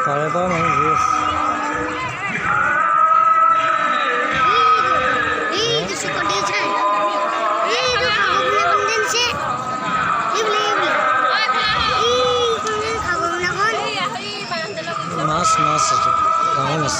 তাৰে পৰা মানুহ ঘূৰি আছে। মাছ মাছ এইটো ডাঙৰ মাছ।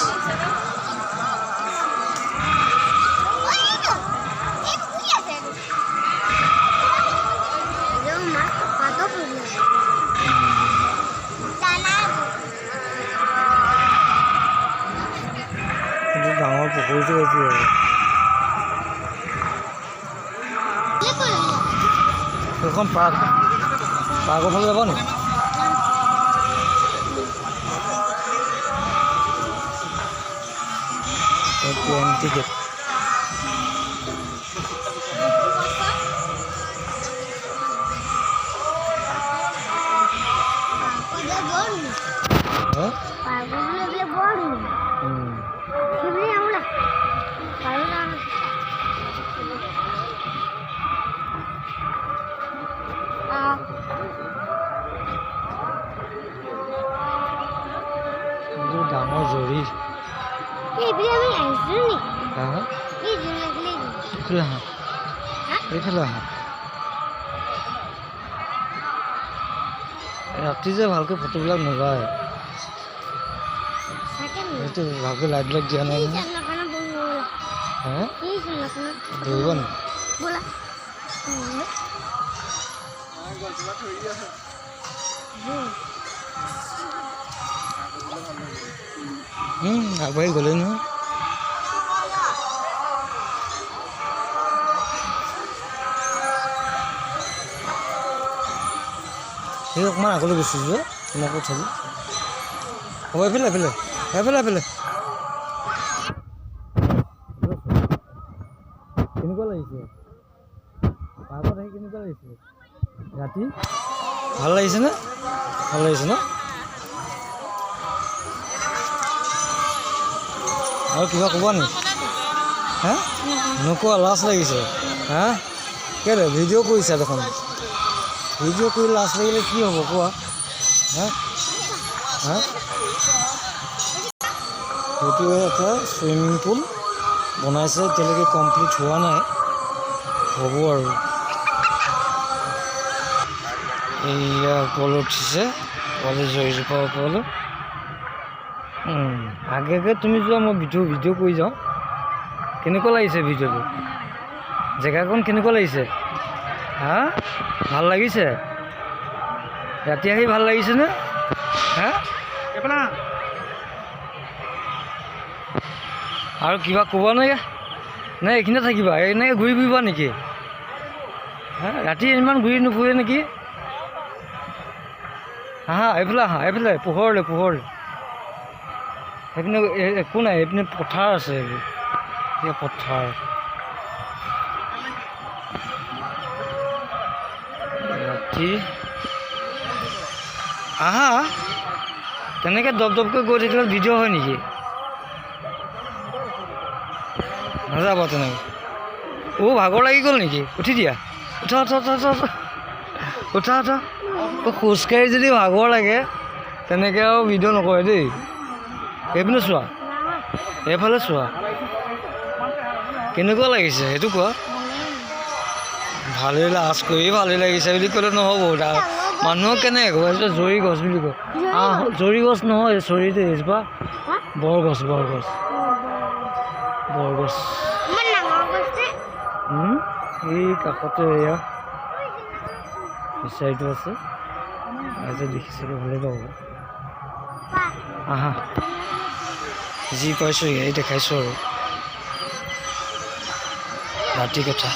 ডাঙৰ পুখুৰীটো এইটো আৰু সেইখন পাৰ্কৰ ফালে যাব নেকি? ট্ৰেইন টিকেট ডাঙৰ জৰি এইফালে আহা ৰাতি যে ভালকৈ ফটোবিলাক নোলায় এইটো ভালকৈ লাইটবিলাক দিয়া নাই ধৰিব নি আগবাঢ়ি গ'লে নহয় সেই অকণমান আগলৈ গৈছোঁ যে তোমাকো থ'ব হ'ব এইফালে কেনেকুৱা লাগিছে পাৰ্কত আহি কেনেকুৱা লাগিছে ৰাতি ভাল লাগিছে ন আৰু কিবা ক'ব নি হা নোকোৱা লাজ লাগিছে হা কেলে ভিডিঅ' কৰিছা দেখোন ভিডিঅ' কৰি লাজ লাগিলে কি হ'ব কোৱা হা সেইটো এটা চুইমিং পুল বনাইছে এতিয়ালৈকে কমপ্লিট হোৱা নাই হ'ব আৰু এইয়া ওপৰলৈ উঠিছে জৰিজোপাৰ ওপৰলৈ আগে তুমি যোৱা মই ভিডিঅ' কৰি যাওঁ কেনেকুৱা লাগিছে ভিডিঅ'টো জেগাকণ কেনেকুৱা লাগিছে হা ভাল লাগিছে ৰাতি আহি ভাল লাগিছেনে হা আৰু কিবা ক'ব নেকি নে এইখিনিতে থাকিবা এনেকৈ ঘূৰি ফুৰিবা নেকি হা ৰাতি ইমান ঘূৰি নুফুৰে নেকি এইফালে পোহৰলৈ সেইপিনে একো নাই এইপিনে পথাৰ আছে এইবোৰ পথাৰ ৰাতি তেনেকৈ দপদপকৈ গৈ থাকিলে ভিডিঅ' হয় নেকি নাযাবা তেনেকৈ ভাগৰ লাগি গ'ল নেকি উঠি দিয়া উঠা খোজকাঢ়ি যদি ভাগৰ লাগে তেনেকৈ আৰু ভিডিঅ' নকৰে দেই এইপিনে চোৱা এইফালে চোৱা কেনেকুৱা লাগিছে সেইটো কোৱা ভালেই লাজ কৰি ভালেই লাগিছে বুলি ক'লে নহ'ব মানুহক কেনেকৈ ক'ব এইটো জৰি গছ বুলি কয় জৰি গছ নহয় চৰিতে এজোপা বৰগছ এই কাষতে এয়া ফিচাৰীটো আছে আজি দেখিছিলোঁ ভালেই পাব যি পাইছোঁ এই দেখাইছোঁ আৰু ৰাতি কথা